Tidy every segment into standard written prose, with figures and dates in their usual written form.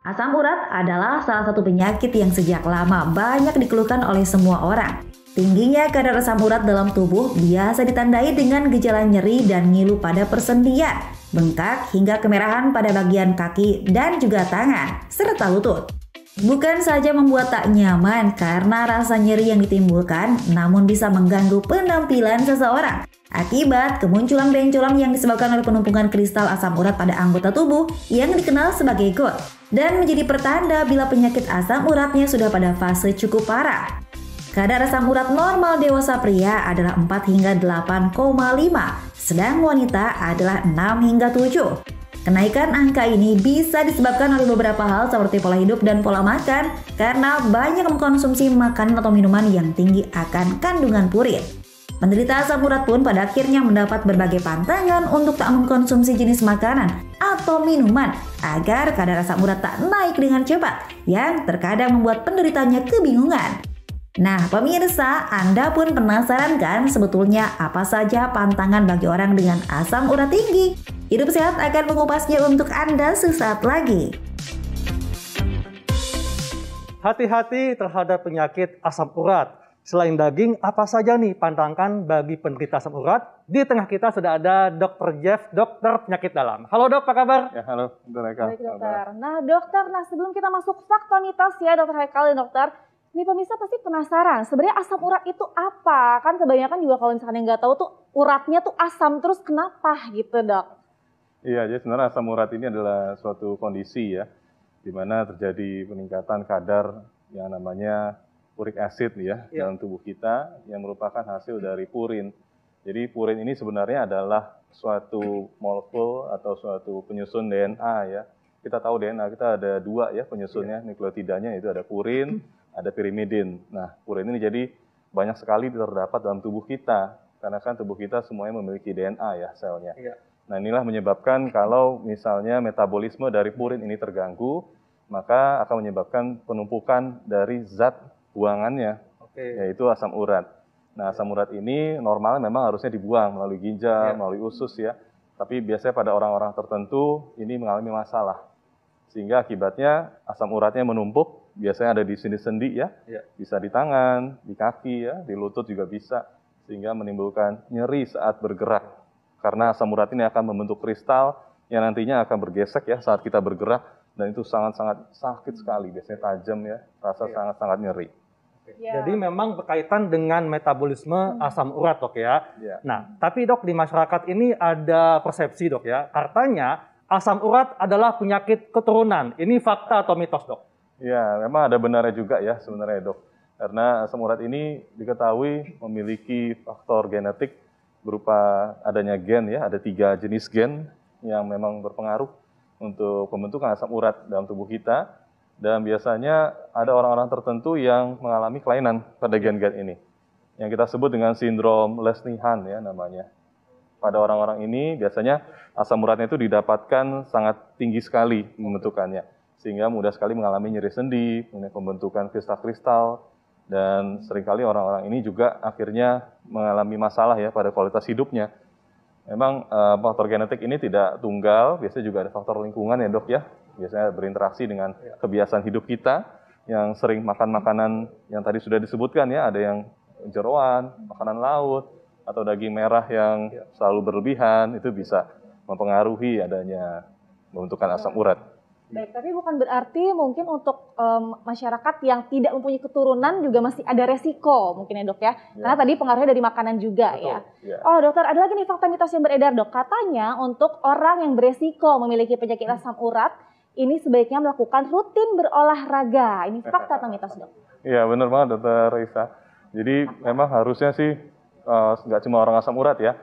Asam urat adalah salah satu penyakit yang sejak lama banyak dikeluhkan oleh semua orang. Tingginya kadar asam urat dalam tubuh biasa ditandai dengan gejala nyeri dan ngilu pada persendian, bengkak hingga kemerahan pada bagian kaki dan juga tangan, serta lutut. Bukan saja membuat tak nyaman karena rasa nyeri yang ditimbulkan, namun bisa mengganggu penampilan seseorang. Akibat kemunculan benjolan yang disebabkan oleh penumpukan kristal asam urat pada anggota tubuh yang dikenal sebagai GOT, dan menjadi pertanda bila penyakit asam uratnya sudah pada fase cukup parah. Kadar asam urat normal dewasa pria adalah 4 hingga 8,5, sedang wanita adalah 6 hingga 7. Kenaikan angka ini bisa disebabkan oleh beberapa hal seperti pola hidup dan pola makan, karena banyak mengkonsumsi makanan atau minuman yang tinggi akan kandungan purin. Penderita asam urat pun pada akhirnya mendapat berbagai pantangan untuk tak mengkonsumsi jenis makanan atau minuman agar kadar asam urat tak naik dengan cepat, yang terkadang membuat penderitanya kebingungan. Nah, pemirsa, Anda pun penasaran kan sebetulnya apa saja pantangan bagi orang dengan asam urat tinggi? Hidup Sehat akan mengupasnya untuk Anda sesaat lagi. Hati-hati terhadap penyakit asam urat. Selain daging, apa saja nih pantangan bagi penderita asam urat? Di tengah kita sudah ada Dr. Jeff, dokter penyakit dalam. Halo dok, apa kabar? Ya, halo Dr. Haikal. Baik dokter. Nah dokter, sebelum kita masuk fakta mitos ya dokter Haikal dan dokter, ini pemirsa pasti penasaran, sebenarnya asam urat itu apa? Kan kebanyakan juga kalau misalkan yang nggak tahu tuh uratnya tuh asam, terus kenapa gitu dok? Iya, jadi sebenarnya asam urat ini adalah suatu kondisi ya, di mana terjadi peningkatan kadar yang namanya uric acid ya, dalam tubuh kita yang merupakan hasil dari purin. Jadi purin ini sebenarnya adalah suatu molekul atau suatu penyusun DNA ya. Kita tahu DNA kita ada dua ya penyusunnya, nukleotidanya itu ada purin, ada pirimidin. Nah, purin ini jadi banyak sekali terdapat dalam tubuh kita, karena kan tubuh kita semuanya memiliki DNA ya selnya. Nah, inilah menyebabkan kalau misalnya metabolisme dari purin ini terganggu, maka akan menyebabkan penumpukan dari zat buangannya, yaitu asam urat. Nah, asam urat ini normalnya memang harusnya dibuang melalui ginjal, melalui usus ya. Tapi biasanya pada orang-orang tertentu ini mengalami masalah. Sehingga akibatnya asam uratnya menumpuk, biasanya ada di sendi-sendi ya, bisa di tangan, di kaki ya, di lutut juga bisa. Sehingga menimbulkan nyeri saat bergerak. Karena asam urat ini akan membentuk kristal yang nantinya akan bergesek ya saat kita bergerak. Dan itu sangat-sangat sakit sekali, biasanya tajam ya, rasa sangat-sangat nyeri. Jadi memang berkaitan dengan metabolisme asam urat dok ya. Nah, tapi dok di masyarakat ini ada persepsi dok ya, katanya asam urat adalah penyakit keturunan. Ini fakta atau mitos dok? Ya, memang ada benarnya juga ya sebenarnya dok. Karena asam urat ini diketahui memiliki faktor genetik berupa adanya gen ya, ada 3 jenis gen yang memang berpengaruh untuk pembentukan asam urat dalam tubuh kita. Dan biasanya ada orang-orang tertentu yang mengalami kelainan pada gen-gen ini, yang kita sebut dengan sindrom Lesnihan ya namanya. Pada orang-orang ini biasanya asam uratnya itu didapatkan sangat tinggi sekali pembentukannya, sehingga mudah sekali mengalami nyeri sendi, pembentukan kristal-kristal, dan seringkali orang-orang ini juga akhirnya mengalami masalah ya pada kualitas hidupnya. Memang faktor genetik ini tidak tunggal, biasanya juga ada faktor lingkungan ya dok ya. Biasanya berinteraksi dengan kebiasaan hidup kita, yang sering makan makanan yang tadi sudah disebutkan ya, ada yang jeroan, makanan laut, atau daging merah yang selalu berlebihan, itu bisa mempengaruhi adanya pembentukan asam urat. Baik, tapi bukan berarti mungkin untuk masyarakat yang tidak mempunyai keturunan juga masih ada resiko mungkin ya dok ya. Karena tadi pengaruhnya dari makanan juga. Betul, ya. Oh dokter, ada lagi nih fakta mitos yang beredar dok. Katanya untuk orang yang beresiko memiliki penyakit asam urat, ini sebaiknya melakukan rutin berolahraga. Ini fakta atau mitos dok? Iya benar banget dokter Risa. Jadi memang harusnya sih nggak cuma orang asam urat ya.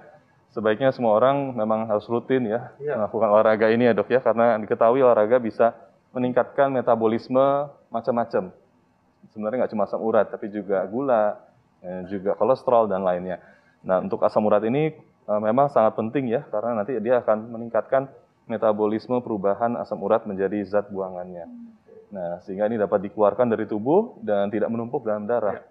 Sebaiknya semua orang memang harus rutin ya melakukan olahraga ini ya dok ya. Karena diketahui olahraga bisa meningkatkan metabolisme macam-macam. Sebenarnya nggak cuma asam urat, tapi juga gula, juga kolesterol dan lainnya. Nah untuk asam urat ini memang sangat penting ya. Karena nanti dia akan meningkatkan metabolisme perubahan asam urat menjadi zat buangannya. Nah, sehingga ini dapat dikeluarkan dari tubuh dan tidak menumpuk dalam darah.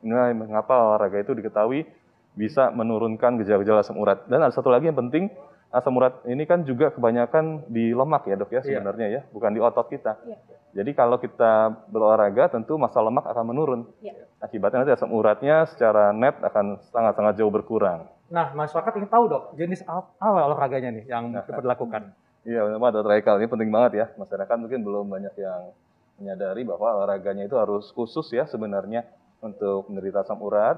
Nah, mengapa olahraga itu diketahui bisa menurunkan gejala-gejala asam urat. Dan ada satu lagi yang penting, asam urat ini kan juga kebanyakan di lemak ya dok ya sebenarnya ya, bukan di otot kita. Jadi kalau kita berolahraga tentu massa lemak akan menurun. Akibatnya nanti asam uratnya secara net akan sangat-sangat jauh berkurang. Nah, masyarakat ingin tahu dok, jenis apa olahraganya nih yang dapat dilakukan? Iya, memang Dr. Haikal, ini penting banget ya. Masyarakat mungkin belum banyak yang menyadari bahwa olahraganya itu harus khusus ya sebenarnya untuk menderita asam urat,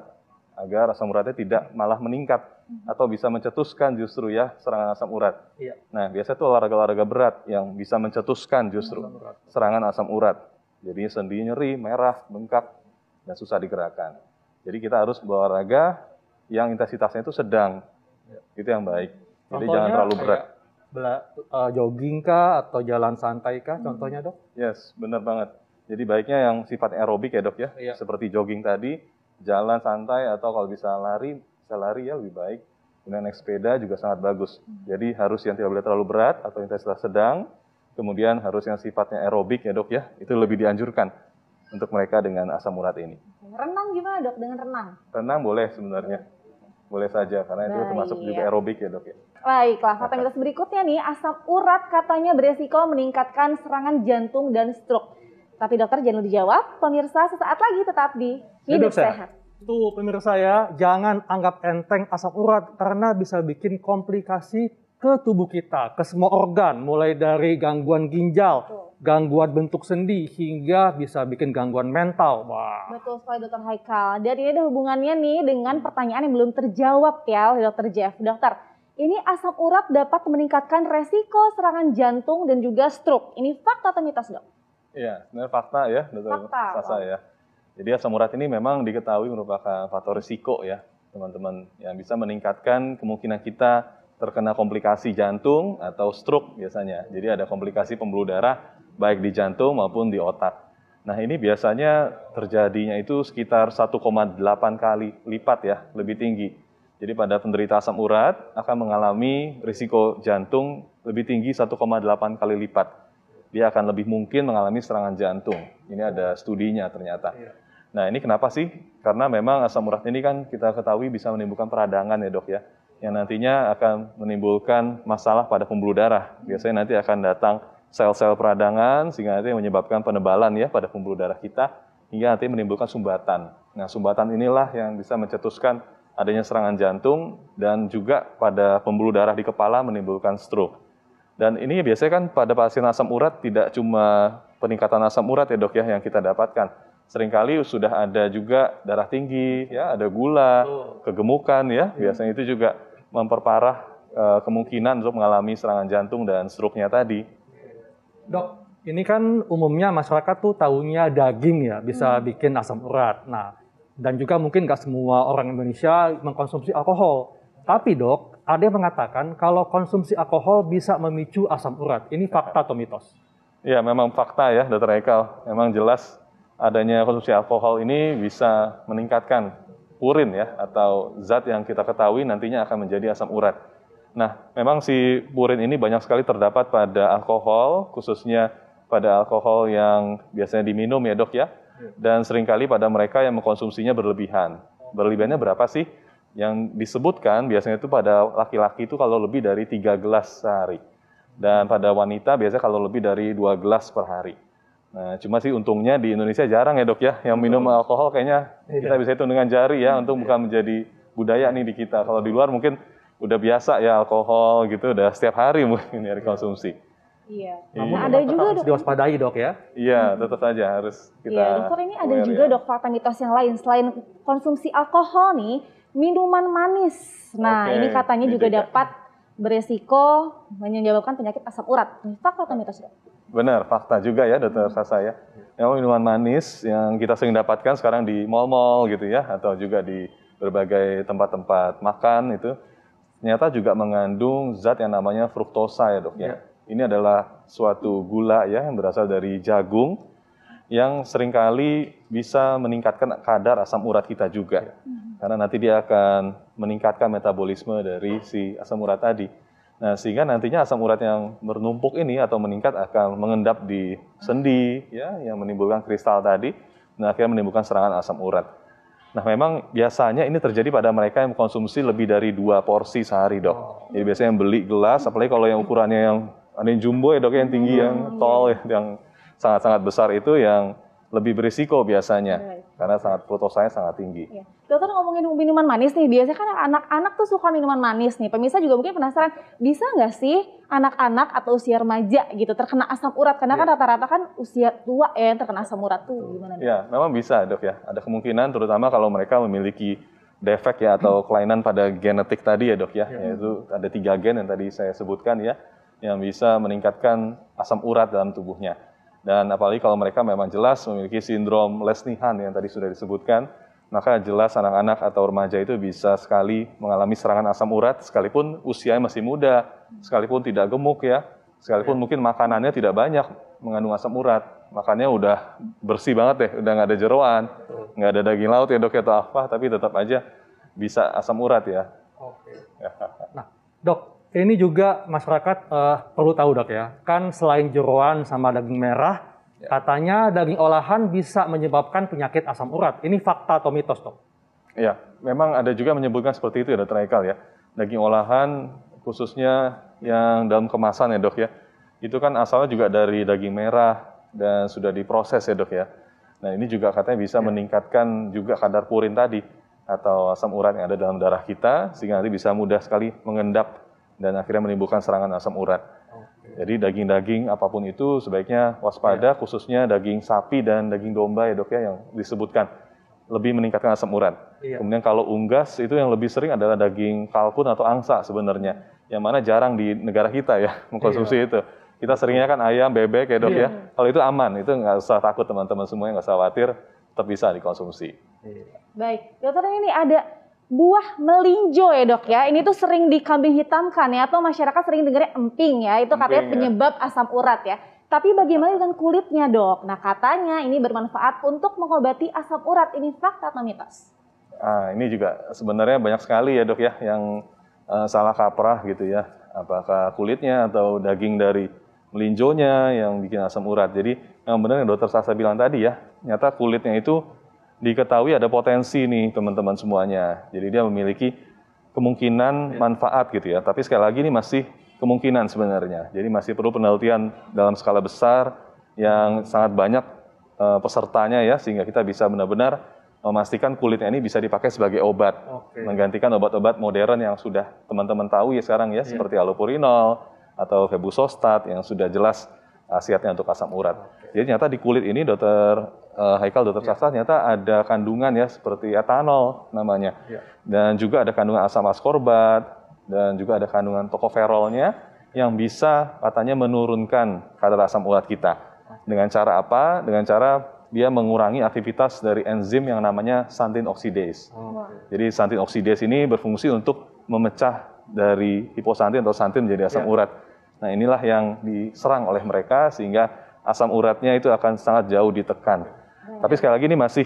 agar asam uratnya tidak malah meningkat atau bisa mencetuskan justru ya serangan asam urat. Nah, biasanya itu olahraga-olahraga berat yang bisa mencetuskan justru serangan asam urat. Jadi sendi nyeri, merah, bengkak, dan susah digerakkan. Jadi kita harus berolahraga yang intensitasnya itu sedang, itu yang baik. Jadi jangan terlalu berat. Jogging kah atau jalan santai kah contohnya dok? Yes, benar banget. Jadi baiknya yang sifat aerobik ya dok ya, seperti jogging tadi, jalan santai atau kalau bisa lari ya lebih baik. Kemudian naik sepeda juga sangat bagus. Jadi harus yang tidak boleh terlalu berat atau intensitas sedang. Kemudian harus yang sifatnya aerobik ya dok ya, itu lebih dianjurkan untuk mereka dengan asam urat ini. Renang gimana dok dengan renang? Renang boleh sebenarnya, boleh saja karena itu termasuk juga aerobik ya dok ya. Baiklah, fakta mitos berikutnya nih, asam urat katanya beresiko meningkatkan serangan jantung dan stroke. Tapi dokter jangan lupa dijawab, pemirsa sesaat lagi tetap di Hidup Sehat. Tuh pemirsa ya, jangan anggap enteng asam urat karena bisa bikin komplikasi ke tubuh kita, ke semua organ, mulai dari gangguan ginjal, gangguan bentuk sendi, hingga bisa bikin gangguan mental. Wah. Betul sekali Dokter Haikal. Dan ini ada hubungannya nih dengan pertanyaan yang belum terjawab ya oleh Dokter Jeff. Dokter, ini asam urat dapat meningkatkan resiko serangan jantung dan juga stroke. Ini fakta atau mitos dok? Iya, sebenarnya fakta ya, Dokter Sasa ya. Jadi asam urat ini memang diketahui merupakan faktor risiko ya, teman-teman, yang bisa meningkatkan kemungkinan kita terkena komplikasi jantung atau stroke biasanya. Jadi ada komplikasi pembuluh darah baik di jantung maupun di otak. Nah ini biasanya terjadinya itu sekitar 1,8 kali lipat ya, lebih tinggi. Jadi pada penderita asam urat akan mengalami risiko jantung lebih tinggi 1,8 kali lipat. Dia akan lebih mungkin mengalami serangan jantung. Ini ada studinya ternyata. Nah ini kenapa sih? Karena memang asam urat ini kan kita ketahui bisa menimbulkan peradangan ya dok ya. Yang nantinya akan menimbulkan masalah pada pembuluh darah. Biasanya nanti akan datang sel-sel peradangan sehingga nanti menyebabkan penebalan ya pada pembuluh darah kita hingga nanti menimbulkan sumbatan. Nah sumbatan inilah yang bisa mencetuskan adanya serangan jantung dan juga pada pembuluh darah di kepala menimbulkan stroke. Dan ini biasanya kan pada pasien asam urat tidak cuma peningkatan asam urat ya dok ya yang kita dapatkan. Seringkali sudah ada juga darah tinggi, ya, ada gula, kegemukan ya, biasanya itu juga memperparah kemungkinan untuk mengalami serangan jantung dan stroke-nya tadi. Dok, ini kan umumnya masyarakat tuh taunya daging ya bisa bikin asam urat. Nah, dan juga mungkin nggak semua orang Indonesia mengkonsumsi alkohol. Tapi dok, ada yang mengatakan kalau konsumsi alkohol bisa memicu asam urat. Ini fakta atau mitos? Ya, memang fakta ya, Dr. Haikal. Memang jelas adanya konsumsi alkohol ini bisa meningkatkan purin ya, atau zat yang kita ketahui nantinya akan menjadi asam urat. Nah, memang si purin ini banyak sekali terdapat pada alkohol, khususnya pada alkohol yang biasanya diminum ya dok ya, dan seringkali pada mereka yang mengkonsumsinya berlebihan. Berlebihannya berapa sih? Yang disebutkan biasanya itu pada laki-laki itu kalau lebih dari 3 gelas sehari. Dan pada wanita biasanya kalau lebih dari 2 gelas per hari. Nah, cuma sih untungnya di Indonesia jarang ya dok ya, yang minum alkohol kayaknya kita bisa hitung dengan jari ya, untuk bukan menjadi budaya nih di kita. Kalau di luar mungkin udah biasa ya alkohol gitu, udah setiap hari mungkin ya dikonsumsi. Iya. Namun ada juga dok. Diwaspadai dok ya. Iya, tetap saja harus kita. Iya, dokter ini ada juga dok fakta mitos yang lain selain konsumsi alkohol nih, minuman manis. Nah, ini katanya juga dapat beresiko menyebabkan penyakit asam urat. Ini fakta atau mitos dok? Benar, fakta juga ya Dr. Sasa ya. Memang minuman manis yang kita sering dapatkan sekarang di mal-mal gitu ya, atau juga di berbagai tempat-tempat makan itu, ternyata juga mengandung zat yang namanya fruktosa ya dok ya. Ini adalah suatu gula ya yang berasal dari jagung yang seringkali bisa meningkatkan kadar asam urat kita juga. Karena nanti dia akan meningkatkan metabolisme dari si asam urat tadi. Nah, sehingga nantinya asam urat yang menumpuk ini atau meningkat akan mengendap di sendi ya, yang menimbulkan kristal tadi, dan akhirnya menimbulkan serangan asam urat. Nah, memang biasanya ini terjadi pada mereka yang mengkonsumsi lebih dari 2 porsi sehari, Dok. Jadi biasanya yang beli gelas, apalagi kalau yang ukurannya yang ada yang jumbo ya, Dok, yang tinggi, yang tall, yang sangat-sangat besar itu yang lebih berisiko biasanya. Karena fruktosanya sangat tinggi. Ya. Dokter, ngomongin minuman manis nih, biasanya kan anak-anak tuh suka minuman manis nih. Pemirsa juga mungkin penasaran, bisa nggak sih anak-anak atau usia remaja gitu terkena asam urat? Karena kan rata-rata kan usia tua ya yang terkena asam urat tuh, gimana? Ya, memang bisa, Dok ya. Ada kemungkinan terutama kalau mereka memiliki defek ya atau kelainan pada genetik tadi ya, Dok ya. Yaitu ada 3 gen yang tadi saya sebutkan ya, yang bisa meningkatkan asam urat dalam tubuhnya. Dan apalagi kalau mereka memang jelas memiliki sindrom Lesnihan yang tadi sudah disebutkan, maka jelas anak-anak atau remaja itu bisa sekali mengalami serangan asam urat sekalipun usianya masih muda, sekalipun tidak gemuk ya, sekalipun mungkin makanannya tidak banyak mengandung asam urat, makannya udah bersih banget deh, udah nggak ada jeroan, nggak ada daging laut ya, Dok atau apa, tapi tetap aja bisa asam urat ya. Oke. Nah, Dok, ini juga masyarakat perlu tahu, Dok ya, kan selain jeroan sama daging merah, katanya daging olahan bisa menyebabkan penyakit asam urat. Ini fakta atau mitos, Dok? Iya, memang ada juga menyebutkan seperti itu ya, Dr. Haikal ya. Daging olahan khususnya yang dalam kemasan ya, Dok ya. Itu kan asalnya juga dari daging merah dan sudah diproses ya, Dok ya. Nah, ini juga katanya bisa meningkatkan juga kadar purin tadi atau asam urat yang ada dalam darah kita sehingga nanti bisa mudah sekali mengendap dan akhirnya menimbulkan serangan asam urat. Jadi daging-daging apapun itu sebaiknya waspada, khususnya daging sapi dan daging domba ya, Dok ya, yang disebutkan lebih meningkatkan asam urat. Kemudian kalau unggas itu yang lebih sering adalah daging kalkun atau angsa sebenarnya, yang mana jarang di negara kita ya mengkonsumsi itu. Kita seringnya kan ayam, bebek ya, Dok ya. Kalau itu aman, itu nggak usah takut teman-teman semuanya, nggak usah khawatir, tetap bisa dikonsumsi. Baik, dokter, ini ada buah melinjo ya, Dok ya. Ini tuh sering dikambing hitamkan ya, atau masyarakat sering dengarnya emping ya. Itu katanya penyebab asam urat ya. Tapi bagaimana dengan kulitnya, Dok? Nah, katanya ini bermanfaat untuk mengobati asam urat. Ini fakta atau mitos? Ini juga sebenarnya banyak sekali ya, Dok ya, yang salah kaprah gitu ya. Apakah kulitnya atau daging dari melinjonya yang bikin asam urat. Jadi yang benar yang Dokter Sasa bilang tadi ya, ternyata kulitnya itu diketahui ada potensi nih teman-teman semuanya. Jadi dia memiliki kemungkinan manfaat gitu ya. Tapi sekali lagi ini masih kemungkinan sebenarnya. Jadi masih perlu penelitian dalam skala besar yang sangat banyak pesertanya ya, sehingga kita bisa benar-benar memastikan kulitnya ini bisa dipakai sebagai obat. Menggantikan obat-obat modern yang sudah teman-teman tahu ya sekarang ya, seperti allopurinol atau febuxostat yang sudah jelas khasiatnya untuk asam urat. Jadi ternyata di kulit ini Dokter Haikal, Dokter Sasa, ternyata ada kandungan ya seperti etanol namanya. Dan juga ada kandungan asam askorbat dan juga ada kandungan tokoferolnya yang bisa katanya menurunkan kadar asam urat kita. Dengan cara apa? Dengan cara dia mengurangi aktivitas dari enzim yang namanya xanthine oxidase. Jadi xanthine oxidase ini berfungsi untuk memecah dari hipoxanthine atau xanthine menjadi asam urat. Nah, inilah yang diserang oleh mereka sehingga asam uratnya itu akan sangat jauh ditekan. Tapi sekali lagi ini masih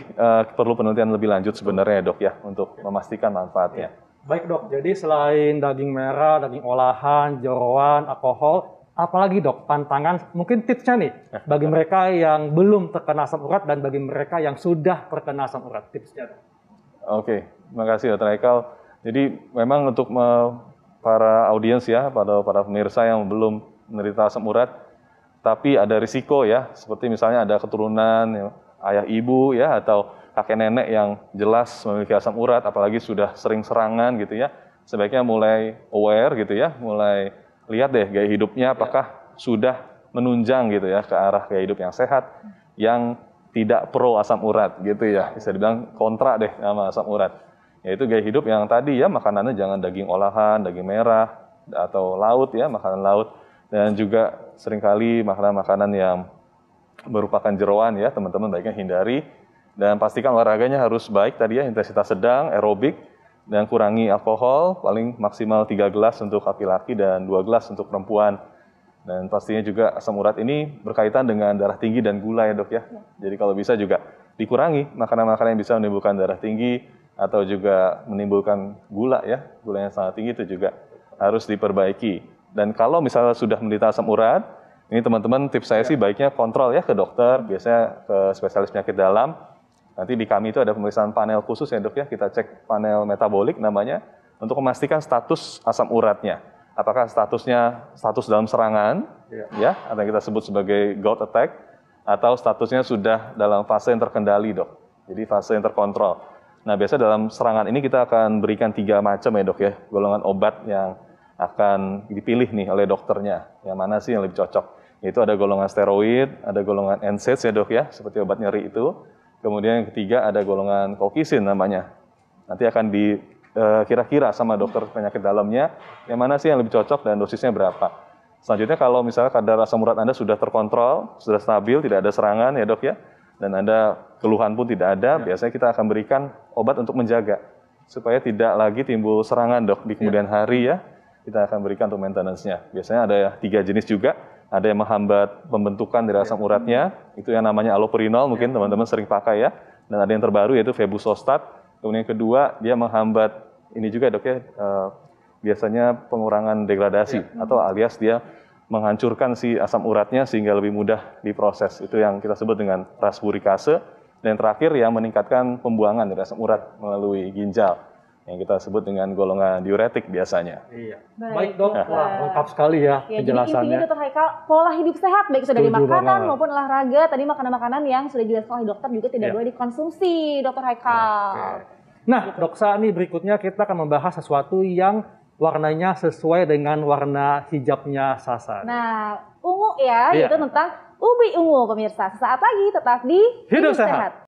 perlu penelitian lebih lanjut sebenarnya, Dok ya, untuk memastikan manfaatnya. Baik, Dok, jadi selain daging merah, daging olahan, jeroan, alkohol, apalagi, Dok, pantangan, mungkin tipsnya nih bagi mereka yang belum terkena asam urat dan bagi mereka yang sudah terkena asam urat, tipsnya. Oke, terima kasih, Dr. Haikal. Jadi memang untuk para audiens ya, para pemirsa yang belum menderita asam urat, tapi ada risiko ya, seperti misalnya ada keturunan ya, ayah ibu ya, atau kakek nenek yang jelas memiliki asam urat, apalagi sudah sering serangan gitu ya, sebaiknya mulai aware gitu ya, mulai lihat deh gaya hidupnya apakah sudah menunjang gitu ya ke arah gaya hidup yang sehat, yang tidak pro asam urat gitu ya, bisa dibilang kontra deh sama asam urat. Yaitu gaya hidup yang tadi ya, makanannya jangan daging olahan, daging merah, atau laut ya, makanan laut. Dan juga seringkali makanan-makanan yang merupakan jeroan ya, teman-teman baiknya hindari. Dan pastikan olahraganya harus baik tadi ya, intensitas sedang, aerobik, dan kurangi alkohol, paling maksimal 3 gelas untuk laki-laki dan 2 gelas untuk perempuan. Dan pastinya juga asam urat ini berkaitan dengan darah tinggi dan gula ya, Dok ya. Jadi kalau bisa juga dikurangi makanan-makanan yang bisa menimbulkan darah tinggi, atau juga menimbulkan gula ya, gula yang sangat tinggi itu juga harus diperbaiki. Dan kalau misalnya sudah menderita asam urat, ini teman-teman tips saya sih baiknya kontrol ya ke dokter, biasanya ke spesialis penyakit dalam, Nanti di kami itu ada pemeriksaan panel khusus ya dok ya, kita cek panel metabolik namanya, untuk memastikan status asam uratnya. Apakah status dalam serangan, ya, atau yang kita sebut sebagai gout attack, atau statusnya sudah dalam fase yang terkendali dok, jadi fase yang terkontrol. Nah biasa dalam serangan ini kita akan berikan 3 macam ya dok ya, golongan obat yang akan dipilih nih oleh dokternya, yang mana sih yang lebih cocok. Yaitu ada golongan steroid, ada golongan NSAIDs ya dok ya, seperti obat nyeri itu. Kemudian yang ketiga ada golongan colchicine namanya. Nanti akan kira-kira sama dokter penyakit dalamnya, yang mana sih yang lebih cocok dan dosisnya berapa. Selanjutnya kalau misalnya kadar asam urat Anda sudah terkontrol, sudah stabil, tidak ada serangan ya dok ya, dan Anda keluhan pun tidak ada, biasanya kita akan berikan obat untuk menjaga, supaya tidak lagi timbul serangan dok di kemudian hari ya, kita akan berikan untuk maintenance-nya. Biasanya ada 3 jenis juga. Ada yang menghambat pembentukan dari asam uratnya, itu yang namanya allopurinol, mungkin teman-teman sering pakai ya. Dan ada yang terbaru yaitu febuxostat. Kemudian yang kedua, dia menghambat ini juga dok ya, biasanya pengurangan degradasi, atau alias dia menghancurkan si asam uratnya sehingga lebih mudah diproses. Itu yang kita sebut dengan rasburikase. Dan yang terakhir yang meningkatkan pembuangan dari asam urat melalui ginjal, yang kita sebut dengan golongan diuretik biasanya. Iya. Baik dok, lengkap sekali ya penjelasannya. Jadi intinya Dr. Haikal, pola hidup sehat baik itu dari makanan maupun olahraga, tadi makanan-makanan yang sudah dijelaskan oleh dokter juga tidak boleh dikonsumsi, Dr. Haikal. Nah, Dok Sa, nih berikutnya kita akan membahas sesuatu yang warnanya sesuai dengan warna hijabnya Sasa. Nah, ungu ya, yaitu tentang ubi ungu pemirsa. Sesaat lagi tetap di Hidup Sehat.